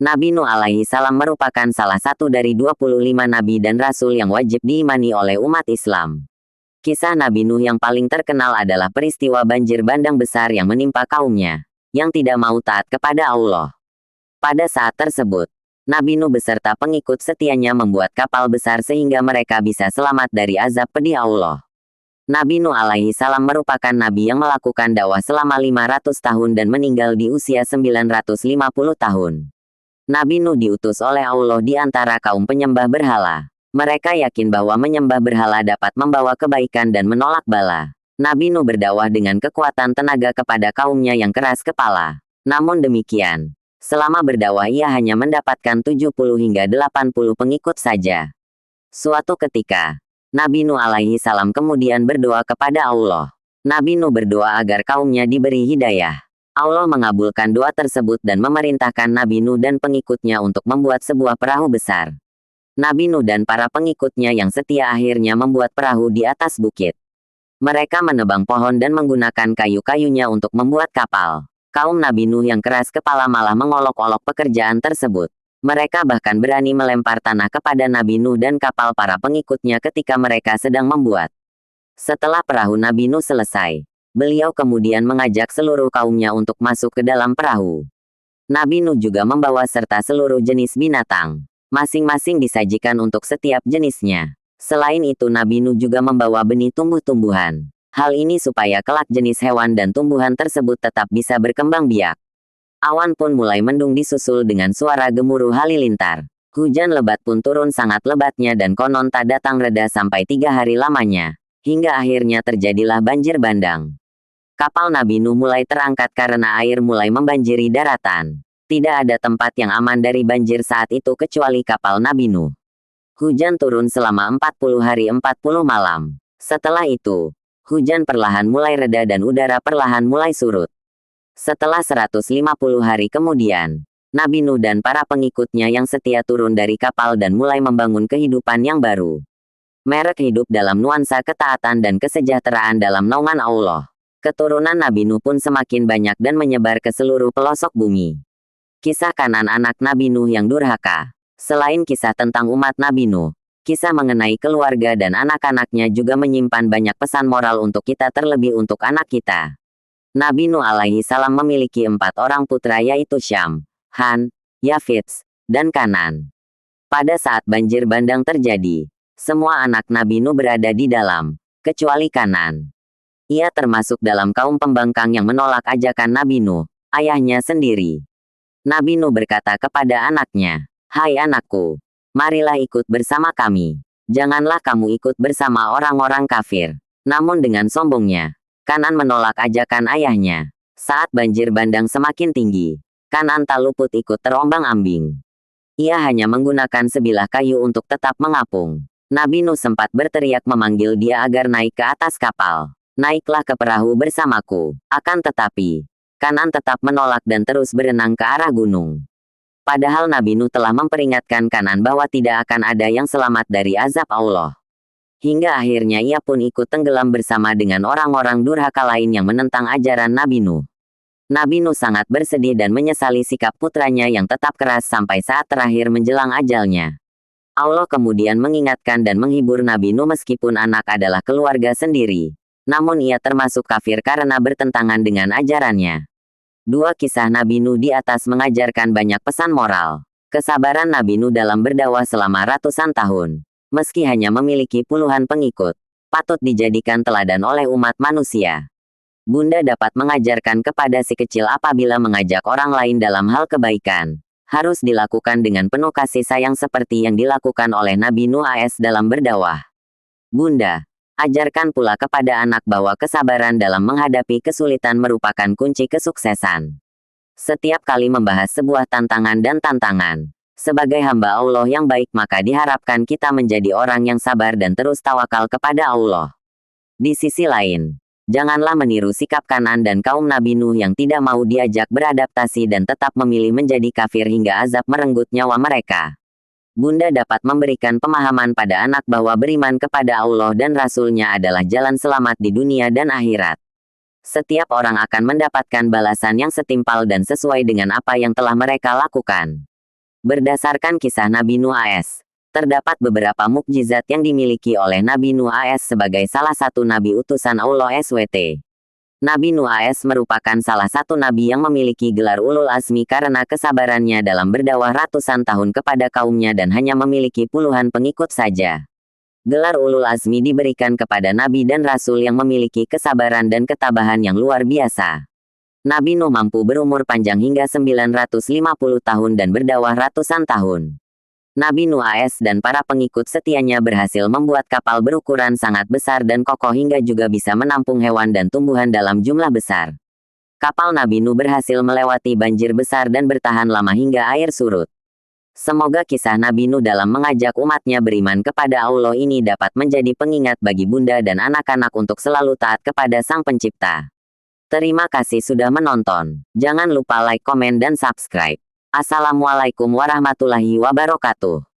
Nabi Nuh alaihi salam merupakan salah satu dari 25 nabi dan rasul yang wajib diimani oleh umat Islam. Kisah Nabi Nuh yang paling terkenal adalah peristiwa banjir bandang besar yang menimpa kaumnya, yang tidak mau taat kepada Allah. Pada saat tersebut, Nabi Nuh beserta pengikut setianya membuat kapal besar sehingga mereka bisa selamat dari azab pedih Allah. Nabi Nuh alaihi salam merupakan nabi yang melakukan dakwah selama 500 tahun dan meninggal di usia 950 tahun. Nabi Nuh diutus oleh Allah di antara kaum penyembah berhala. Mereka yakin bahwa menyembah berhala dapat membawa kebaikan dan menolak bala. Nabi Nuh berdakwah dengan kekuatan tenaga kepada kaumnya yang keras kepala. Namun demikian, selama berdakwah ia hanya mendapatkan 70 hingga 80 pengikut saja. Suatu ketika, Nabi Nuh alaihi salam kemudian berdoa kepada Allah. Nabi Nuh berdoa agar kaumnya diberi hidayah. Allah mengabulkan doa tersebut dan memerintahkan Nabi Nuh dan pengikutnya untuk membuat sebuah perahu besar. Nabi Nuh dan para pengikutnya yang setia akhirnya membuat perahu di atas bukit. Mereka menebang pohon dan menggunakan kayu-kayunya untuk membuat kapal. Kaum Nabi Nuh yang keras kepala malah mengolok-olok pekerjaan tersebut. Mereka bahkan berani melempar tanah kepada Nabi Nuh dan kapal para pengikutnya ketika mereka sedang membuat. Setelah perahu Nabi Nuh selesai, beliau kemudian mengajak seluruh kaumnya untuk masuk ke dalam perahu. Nabi Nuh juga membawa serta seluruh jenis binatang. Masing-masing disajikan untuk setiap jenisnya. Selain itu Nabi Nuh juga membawa benih tumbuh-tumbuhan. Hal ini supaya kelak jenis hewan dan tumbuhan tersebut tetap bisa berkembang biak. Awan pun mulai mendung disusul dengan suara gemuruh halilintar. Hujan lebat pun turun sangat lebatnya dan konon tak datang reda sampai 3 hari lamanya. Hingga akhirnya terjadilah banjir bandang. Kapal Nabi Nuh mulai terangkat karena air mulai membanjiri daratan. Tidak ada tempat yang aman dari banjir saat itu kecuali kapal Nabi Nuh. Hujan turun selama 40 hari 40 malam. Setelah itu, hujan perlahan mulai reda dan udara perlahan mulai surut. Setelah 150 hari kemudian, Nabi Nuh dan para pengikutnya yang setia turun dari kapal dan mulai membangun kehidupan yang baru. Merek hidup dalam nuansa ketaatan dan kesejahteraan dalam naungan Allah. Keturunan Nabi Nuh pun semakin banyak dan menyebar ke seluruh pelosok bumi. Kisah Kanan anak Nabi Nuh yang durhaka. Selain kisah tentang umat Nabi Nuh, kisah mengenai keluarga dan anak-anaknya juga menyimpan banyak pesan moral untuk kita terlebih untuk anak kita. Nabi Nuh alaihi salam memiliki 4 orang putra yaitu Syam, Han, Yafits, dan Kanan. Pada saat banjir bandang terjadi, semua anak Nabi Nuh berada di dalam, kecuali Kanan. Ia termasuk dalam kaum pembangkang yang menolak ajakan Nabi Nuh, ayahnya sendiri. Nabi Nuh berkata kepada anaknya, "Hai anakku, marilah ikut bersama kami. Janganlah kamu ikut bersama orang-orang kafir." Namun dengan sombongnya, Kanan menolak ajakan ayahnya. Saat banjir bandang semakin tinggi, Kanan tak luput ikut terombang-ambing. Ia hanya menggunakan sebilah kayu untuk tetap mengapung. Nabi Nuh sempat berteriak memanggil dia agar naik ke atas kapal. "Naiklah ke perahu bersamaku." Akan tetapi, Kanan tetap menolak dan terus berenang ke arah gunung. Padahal Nabi Nuh telah memperingatkan Kanan bahwa tidak akan ada yang selamat dari azab Allah. Hingga akhirnya ia pun ikut tenggelam bersama dengan orang-orang durhaka lain yang menentang ajaran Nabi Nuh. Nabi Nuh sangat bersedih dan menyesali sikap putranya yang tetap keras sampai saat terakhir menjelang ajalnya. Allah kemudian mengingatkan dan menghibur Nabi Nuh meskipun anak adalah keluarga sendiri. Namun ia termasuk kafir karena bertentangan dengan ajarannya. 2 kisah Nabi Nuh di atas mengajarkan banyak pesan moral. Kesabaran Nabi Nuh dalam berdakwah selama ratusan tahun. Meski hanya memiliki puluhan pengikut, patut dijadikan teladan oleh umat manusia. Bunda dapat mengajarkan kepada si kecil apabila mengajak orang lain dalam hal kebaikan, harus dilakukan dengan penuh kasih sayang seperti yang dilakukan oleh Nabi Nuh AS dalam berdakwah. Bunda, ajarkan pula kepada anak bahwa kesabaran dalam menghadapi kesulitan merupakan kunci kesuksesan. Setiap kali membahas sebuah tantangan dan tantangan, sebagai hamba Allah yang baik maka diharapkan kita menjadi orang yang sabar dan terus tawakal kepada Allah. Di sisi lain, janganlah meniru sikap Kanan dan kaum Nabi Nuh yang tidak mau diajak beradaptasi dan tetap memilih menjadi kafir hingga azab merenggut nyawa mereka. Bunda dapat memberikan pemahaman pada anak bahwa beriman kepada Allah dan Rasul-Nya adalah jalan selamat di dunia dan akhirat. Setiap orang akan mendapatkan balasan yang setimpal dan sesuai dengan apa yang telah mereka lakukan. Berdasarkan kisah Nabi Nuh AS, terdapat beberapa mukjizat yang dimiliki oleh Nabi Nuh AS sebagai salah satu nabi utusan Allah SWT. Nabi Nuh AS merupakan salah satu nabi yang memiliki gelar ulul azmi karena kesabarannya dalam berdakwah ratusan tahun kepada kaumnya dan hanya memiliki puluhan pengikut saja. Gelar ulul azmi diberikan kepada nabi dan rasul yang memiliki kesabaran dan ketabahan yang luar biasa. Nabi Nuh mampu berumur panjang hingga 950 tahun dan berdakwah ratusan tahun. Nabi Nuh AS dan para pengikut setianya berhasil membuat kapal berukuran sangat besar dan kokoh hingga juga bisa menampung hewan dan tumbuhan dalam jumlah besar. Kapal Nabi Nuh berhasil melewati banjir besar dan bertahan lama hingga air surut. Semoga kisah Nabi Nuh dalam mengajak umatnya beriman kepada Allah ini dapat menjadi pengingat bagi bunda dan anak-anak untuk selalu taat kepada Sang Pencipta. Terima kasih sudah menonton. Jangan lupa like, komen, dan subscribe. Assalamualaikum warahmatullahi wabarakatuh.